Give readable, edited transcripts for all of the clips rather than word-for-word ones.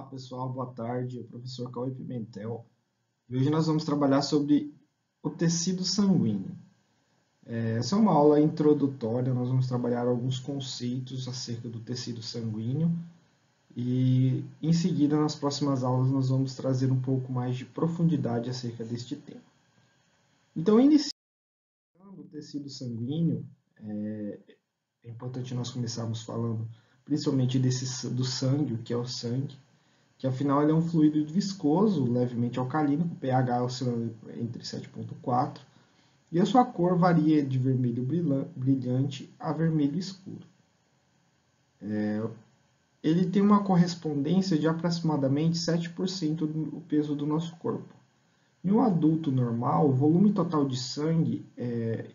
Pessoal, boa tarde. É o professor Cauê Pimentel. E hoje nós vamos trabalhar sobre o tecido sanguíneo. Essa é uma aula introdutória, nós vamos trabalhar alguns conceitos acerca do tecido sanguíneo e em seguida, nas próximas aulas, nós vamos trazer um pouco mais de profundidade acerca deste tema. Então, iniciando o tecido sanguíneo, é importante nós começarmos falando principalmente do sangue, o que é o sangue, que afinal ele é um fluido viscoso, levemente alcalino, com pH oscilando entre 7,4, e a sua cor varia de vermelho brilhante a vermelho escuro. Ele tem uma correspondência de aproximadamente 7% do peso do nosso corpo. Em um adulto normal, o volume total de sangue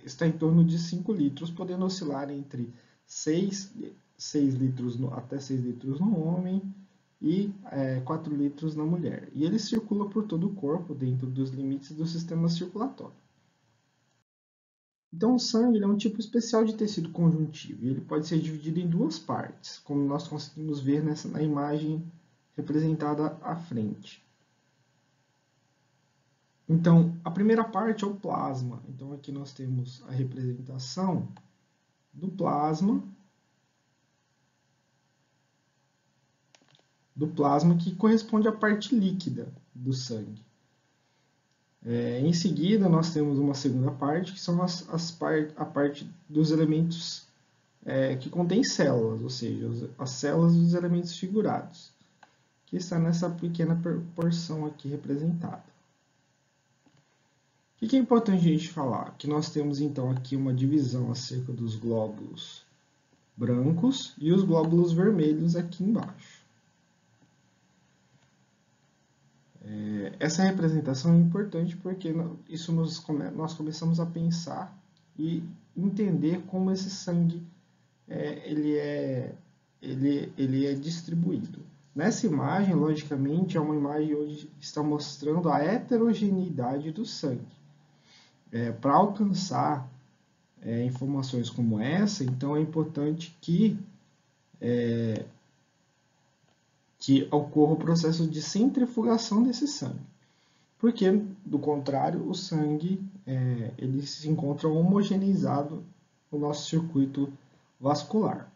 está em torno de 5 litros, podendo oscilar entre 6 litros até 6 litros no homem e 4 litros na mulher. E ele circula por todo o corpo, dentro dos limites do sistema circulatório. Então, o sangue é um tipo especial de tecido conjuntivo, e ele pode ser dividido em duas partes, como nós conseguimos ver na imagem representada à frente. Então, a primeira parte é o plasma. Então, aqui nós temos a representação do plasma, que corresponde à parte líquida do sangue. Em seguida, nós temos uma segunda parte, que são a parte dos elementos que contém células, ou seja, as células dos elementos figurados, que está nessa pequena porção aqui representada. O que é importante a gente falar? Que nós temos então aqui uma divisão acerca dos glóbulos brancos e os glóbulos vermelhos aqui embaixo. Essa representação é importante porque nós começamos a pensar e entender como esse sangue ele é distribuído. Nessa imagem, logicamente, é uma imagem onde está mostrando a heterogeneidade do sangue. Para alcançar informações como essa, então é importante que ocorra o processo de centrifugação desse sangue. Porque, do contrário, o sangue ele se encontra homogeneizado no nosso circuito vascular.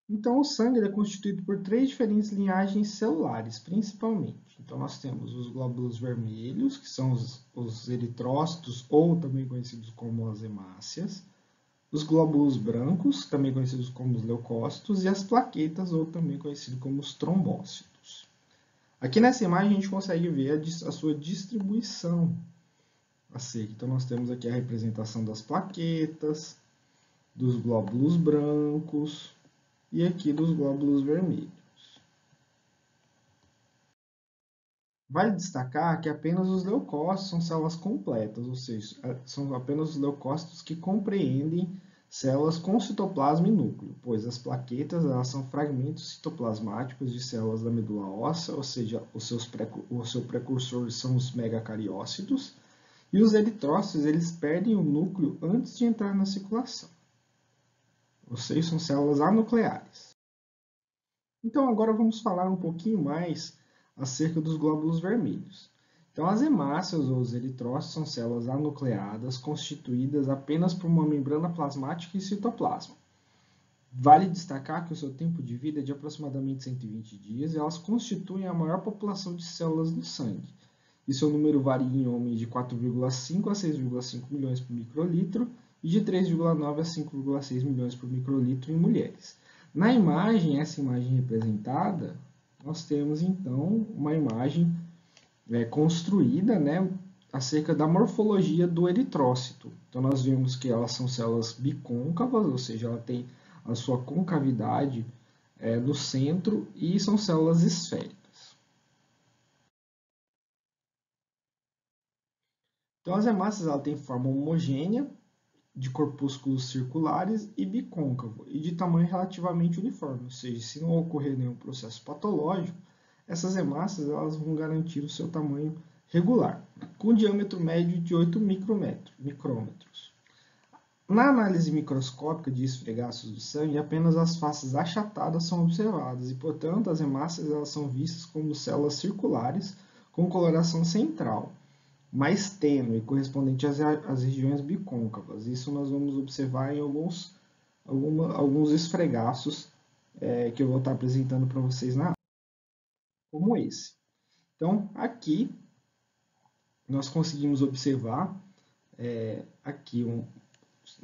Então, o sangue é constituído por 3 diferentes linhagens celulares, principalmente. Então, nós temos os glóbulos vermelhos, que são os eritrócitos, ou também conhecidos como as hemácias, os glóbulos brancos, também conhecidos como os leucócitos, e as plaquetas, ou também conhecidos como os trombócitos. Aqui nessa imagem a gente consegue ver a sua distribuição. Então nós temos aqui a representação das plaquetas, dos glóbulos brancos e aqui dos glóbulos vermelhos. Vale destacar que apenas os leucócitos são células completas, ou seja, são apenas os leucócitos que compreendem células com citoplasma e núcleo, pois as plaquetas são fragmentos citoplasmáticos de células da medula óssea, ou seja, o seu precursor são os megacariócitos, e os eritrócitos eles perdem o núcleo antes de entrar na circulação, ou seja, são células anucleares. Então agora vamos falar um pouquinho mais acerca dos glóbulos vermelhos. Então, as hemácias ou os eritrócitos são células anucleadas constituídas apenas por uma membrana plasmática e citoplasma. Vale destacar que o seu tempo de vida é de aproximadamente 120 dias e elas constituem a maior população de células do sangue. E seu número varia em homens de 4,5 a 6,5 milhões por microlitro e de 3,9 a 5,6 milhões por microlitro em mulheres. Na imagem, essa imagem representada, nós temos então uma imagem construída acerca da morfologia do eritrócito. Então nós vemos que elas são células bicôncavas, ou seja, ela tem a sua concavidade no centro e são células esféricas. Então as hemácias ela tem forma homogênea, de corpúsculos circulares e bicôncavo, e de tamanho relativamente uniforme, ou seja, se não ocorrer nenhum processo patológico, essas hemácias elas vão garantir o seu tamanho regular, com diâmetro médio de 8 micrômetros. Na análise microscópica de esfregaços do sangue, apenas as faces achatadas são observadas e, portanto, as hemácias elas são vistas como células circulares com coloração central, mais tênue, correspondente às regiões bicôncavas. Isso nós vamos observar em alguns esfregaços que eu vou estar apresentando para vocês na aula, como esse. Então, aqui nós conseguimos observar aqui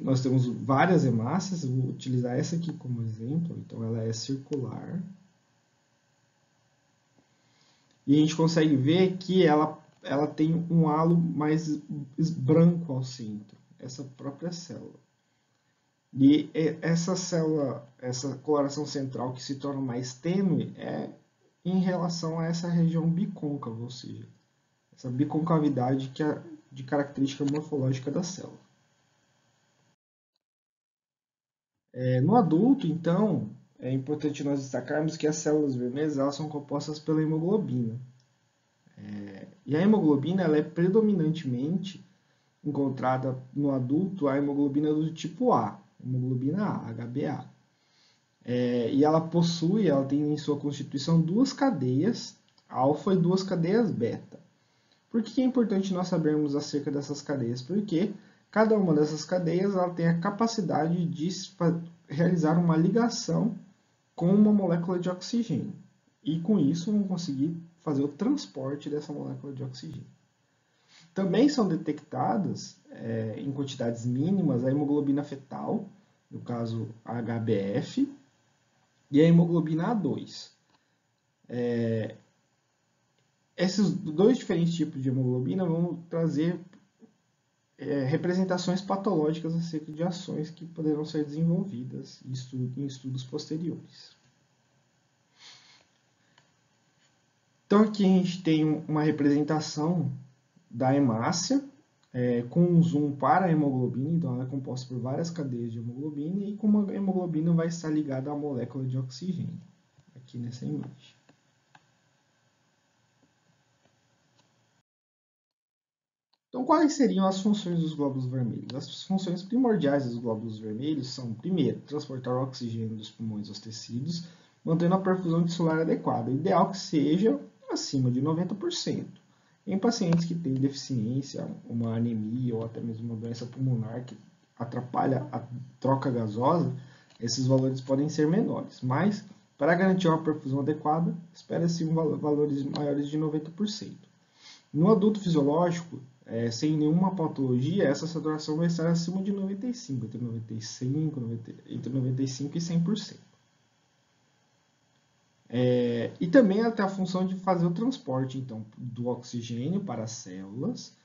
nós temos várias hemácias, eu vou utilizar essa aqui como exemplo, então ela é circular. E a gente consegue ver que ela tem um halo mais branco ao centro, essa própria célula. E essa célula, essa coloração central que se torna mais tênue é em relação a essa região bicôncava, ou seja, essa biconcavidade que é de característica morfológica da célula. No adulto, então, é importante nós destacarmos que as células vermelhas elas são compostas pela hemoglobina. E a hemoglobina ela é predominantemente encontrada no adulto a hemoglobina do tipo A, hemoglobina A, HbA. E ela tem em sua constituição duas cadeias, alfa e duas cadeias beta. Por que é importante nós sabermos acerca dessas cadeias? Porque cada uma dessas cadeias ela tem a capacidade de realizar uma ligação com uma molécula de oxigênio. E com isso vão conseguir fazer o transporte dessa molécula de oxigênio. Também são detectadas em quantidades mínimas a hemoglobina fetal, no caso a HbF, e a hemoglobina A2. Esses dois diferentes tipos de hemoglobina vão trazer representações patológicas acerca de ações que poderão ser desenvolvidas em estudos posteriores. Então aqui a gente tem uma representação da hemácia com um zoom para a hemoglobina, então ela é composta por várias cadeias de hemoglobina e como a hemoglobina vai estar ligada à molécula de oxigênio, aqui nessa imagem. Então, quais seriam as funções dos glóbulos vermelhos? As funções primordiais dos glóbulos vermelhos são, primeiro, transportar o oxigênio dos pulmões aos tecidos, mantendo a perfusão tissular adequada. O ideal que seja acima de 90%. Em pacientes que têm deficiência, uma anemia ou até mesmo uma doença pulmonar que atrapalha a troca gasosa, esses valores podem ser menores. Mas, para garantir uma perfusão adequada, espera-se valores maiores de 90%. No adulto fisiológico, sem nenhuma patologia, essa saturação vai estar acima de 95%, entre 95% e 100%. E também ela tem a função de fazer o transporte então, do oxigênio para as células.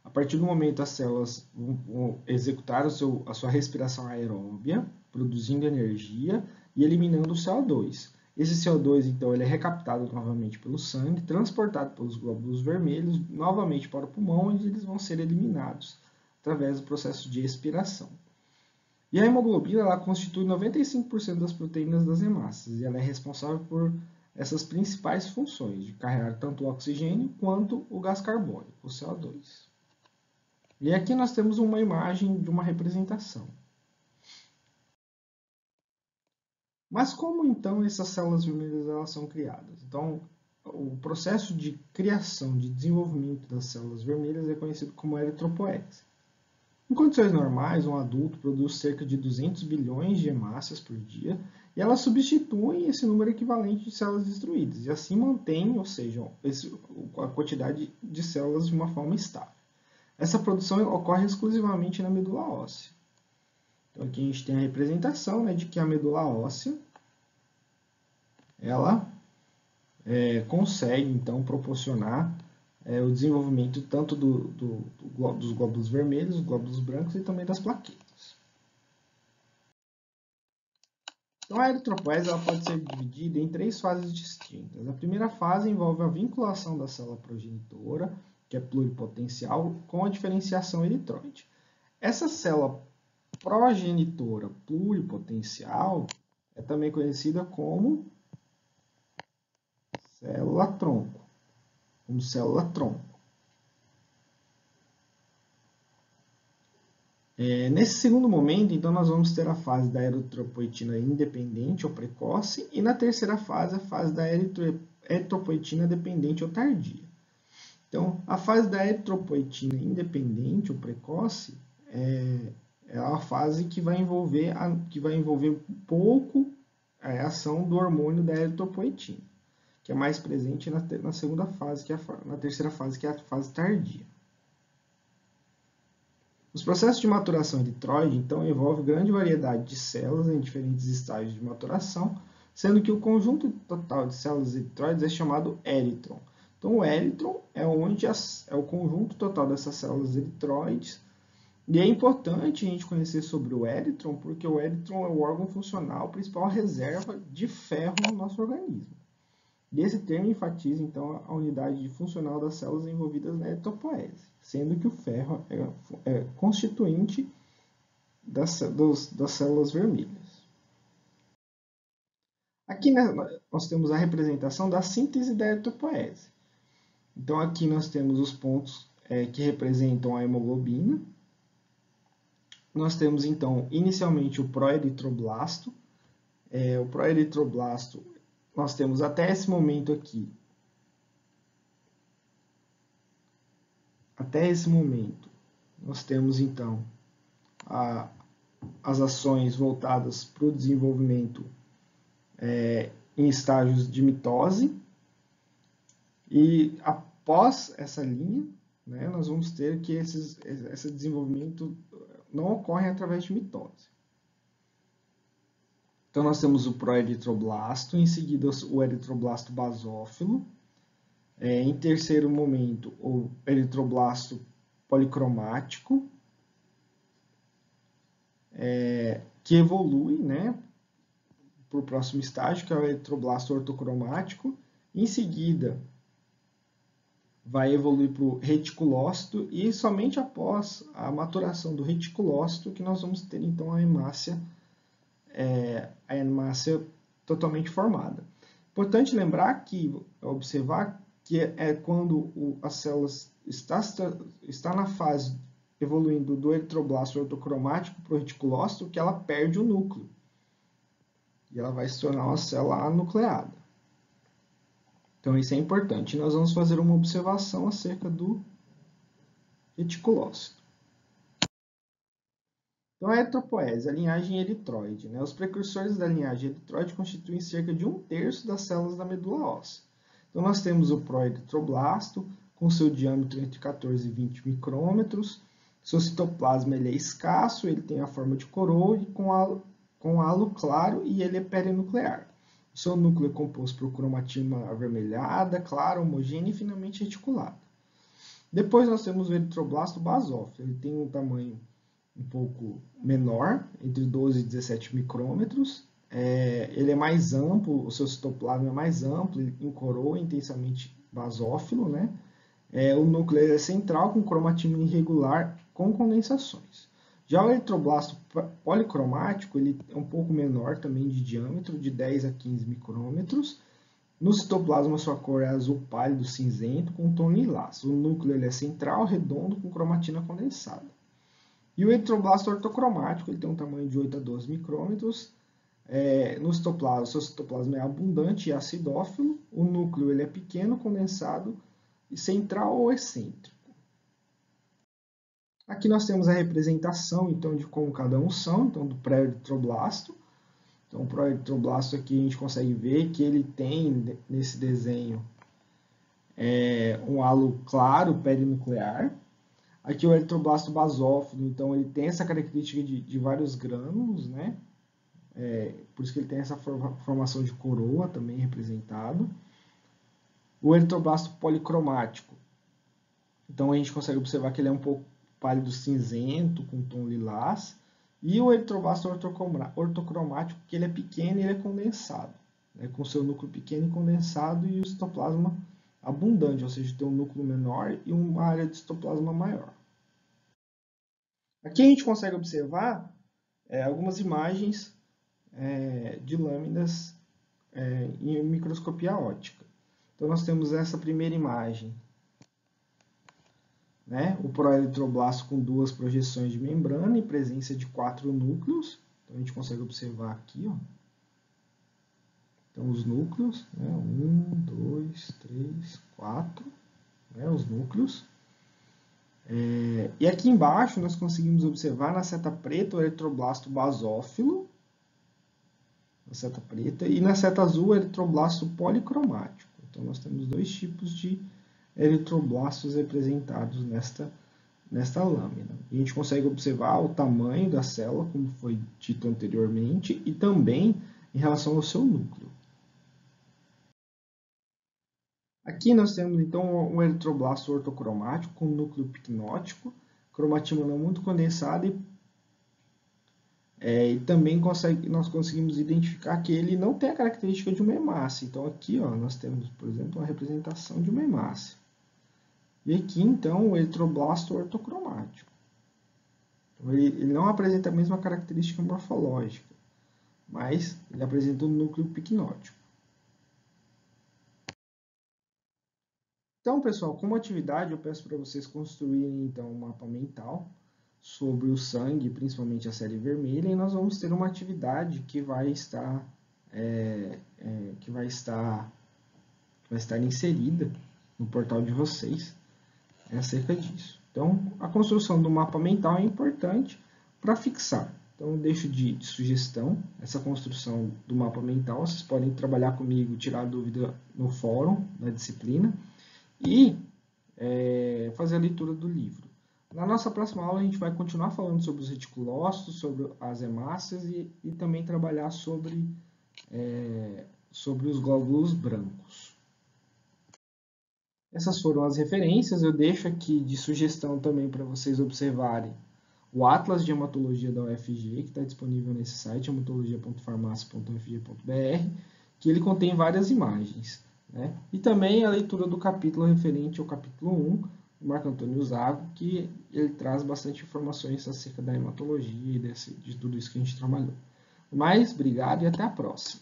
A partir do momento as células vão executar a sua respiração aeróbia, produzindo energia e eliminando o CO2. Esse CO2, então, ele é recaptado novamente pelo sangue, transportado pelos glóbulos vermelhos, novamente para o pulmão, onde eles vão ser eliminados através do processo de expiração. E a hemoglobina ela constitui 95% das proteínas das hemácias, e ela é responsável por essas principais funções, de carregar tanto o oxigênio quanto o gás carbônico, o CO2. E aqui nós temos uma imagem de uma representação. Mas como então essas células vermelhas elas são criadas? Então, o processo de criação, de desenvolvimento das células vermelhas é conhecido como eritropoétese. Em condições normais, um adulto produz cerca de 200 bilhões de hemácias por dia e elas substituem esse número equivalente de células destruídas e assim mantém, ou seja, a quantidade de células de uma forma estável. Essa produção ocorre exclusivamente na medula óssea. Então aqui a gente tem a representação de que a medula óssea ela consegue então proporcionar o desenvolvimento tanto dos glóbulos vermelhos, dos glóbulos brancos e também das plaquetas. Então a eritropoétese ela pode ser dividida em três fases distintas. A primeira fase envolve a vinculação da célula progenitora, que é pluripotencial, com a diferenciação eritróide. Essa célula progenitora pluripotencial é também conhecida como célula-tronco. Nesse segundo momento, então, nós vamos ter a fase da eritropoetina independente ou precoce e na terceira fase, a fase da eritropoetina dependente ou tardia. Então, a fase da eritropoetina independente ou precoce é a fase que vai envolver pouco a ação do hormônio da eritropoetina, que é mais presente na segunda fase, na terceira fase, que é a fase tardia. Os processos de maturação eritroide, então, envolvem grande variedade de células em diferentes estágios de maturação, sendo que o conjunto total de células eritroides é chamado éritron. Então, o éritron é o conjunto total dessas células eritroides, e é importante a gente conhecer sobre o éritron, porque o éritron é o órgão funcional, principal reserva de ferro no nosso organismo. E esse termo enfatiza, então, a unidade funcional das células envolvidas na eritropoese, sendo que o ferro é constituinte das células vermelhas. Aqui nós temos a representação da síntese da eritropoese. Então, aqui nós temos os pontos que representam a hemoglobina. Nós temos, então, inicialmente o proeritroblasto. O proeritroblasto, nós temos até esse momento aqui, nós temos, então, as ações voltadas para o desenvolvimento em estágios de mitose. E após essa linha, né, nós vamos ter que esse desenvolvimento não ocorre através de mitose. Então, nós temos o proeritroblasto, em seguida o eritroblasto basófilo, em terceiro momento o eritroblasto policromático, que evolui, né, para o próximo estágio, que é o eritroblasto ortocromático. Em seguida, vai evoluir para o reticulócito e somente após a maturação do reticulócito que nós vamos ter, então, a hemácia totalmente formada. Importante lembrar que, observar que é quando as células está na fase evoluindo do eritroblasto ortocromático para o reticulócito que ela perde o núcleo. E ela vai se tornar uma célula anucleada. Então, isso é importante. Nós vamos fazer uma observação acerca do reticulócito. Então, a eritropoese, a linhagem eritroide. Né? Os precursores da linhagem eritroide constituem cerca de 1/3 das células da medula óssea. Então, nós temos o proeritroblasto, com seu diâmetro entre 14 e 20 micrômetros. Seu citoplasma ele é escasso, ele tem a forma de coroa e com halo claro e ele é perinuclear. O seu núcleo é composto por cromatina avermelhada, clara, homogênea e finamente reticulada. Depois nós temos o eritroblasto basófilo. Ele tem um tamanho um pouco menor, entre 12 e 17 micrômetros. Ele é mais amplo, o seu citoplasma é mais amplo, em coroa intensamente basófilo, né? O núcleo é central, com cromatina irregular, com condensações. Já o eritroblasto policromático, ele é um pouco menor também de diâmetro, de 10 a 15 micrômetros. No citoplasma, sua cor é azul pálido cinzento, com tom lilás. O núcleo ele é central, redondo, com cromatina condensada. E o eritroblasto ortocromático, ele tem um tamanho de 8 a 12 micrômetros. No citoplasma, seu citoplasma é abundante e acidófilo. O núcleo ele é pequeno, condensado, e central ou excêntrico. Aqui nós temos a representação, então, de como cada um são, então, do pré-eritroblasto. Então, o pré-eritroblasto aqui a gente consegue ver que ele tem, nesse desenho, um halo claro perinuclear. Aqui o eritroblasto basófilo, então, ele tem essa característica de vários grânulos, né? Por isso que ele tem essa formação de coroa também representado. O eritroblasto policromático, então a gente consegue observar que ele é um pouco pálido cinzento, com tom lilás. E o eritroblasto ortocromático, que ele é pequeno e ele é condensado, né, com seu núcleo pequeno e condensado e o citoplasma abundante, ou seja, tem um núcleo menor e uma área de citoplasma maior. Aqui a gente consegue observar algumas imagens de lâminas em microscopia óptica. Então nós temos essa primeira imagem né? O proeritroblasto com 2 projeções de membrana e presença de 4 núcleos. Então, a gente consegue observar aqui, ó. Então, os núcleos, né? 1, 2, 3, 4, né? Os núcleos. E aqui embaixo nós conseguimos observar na seta preta o eritroblasto basófilo, na seta preta, e na seta azul o eritroblasto policromático. Então, nós temos 2 tipos de eritroblastos representados nesta lâmina. E a gente consegue observar o tamanho da célula, como foi dito anteriormente, e também em relação ao seu núcleo. Aqui nós temos então um eritroblasto ortocromático com núcleo picnótico, cromatina não muito condensada e também nós conseguimos identificar que ele não tem a característica de uma hemácia. Então aqui nós temos, por exemplo, uma representação de uma hemácia. E aqui então o eritroblasto ortocromático. Então, ele não apresenta a mesma característica morfológica, mas ele apresenta um núcleo picnótico. Então, pessoal, como atividade, eu peço para vocês construírem então um mapa mental sobre o sangue, principalmente a série vermelha, e nós vamos ter uma atividade que vai estar inserida no portal de vocês acerca disso. Então, a construção do mapa mental é importante para fixar. Então, eu deixo de sugestão essa construção do mapa mental. Vocês podem trabalhar comigo, tirar dúvida no fórum da disciplina e fazer a leitura do livro. Na nossa próxima aula, a gente vai continuar falando sobre os reticulócitos, sobre as hemácias e também trabalhar sobre os glóbulos brancos. Essas foram as referências. Eu deixo aqui de sugestão também para vocês observarem o Atlas de Hematologia da UFG, que está disponível nesse site, hematologia.farmácia.ufg.br, que ele contém várias imagens, né? E também a leitura do capítulo referente ao capítulo 1, do Marco Antônio Zago, que ele traz bastante informações acerca da hematologia e de tudo isso que a gente trabalhou. Mas, obrigado e até a próxima.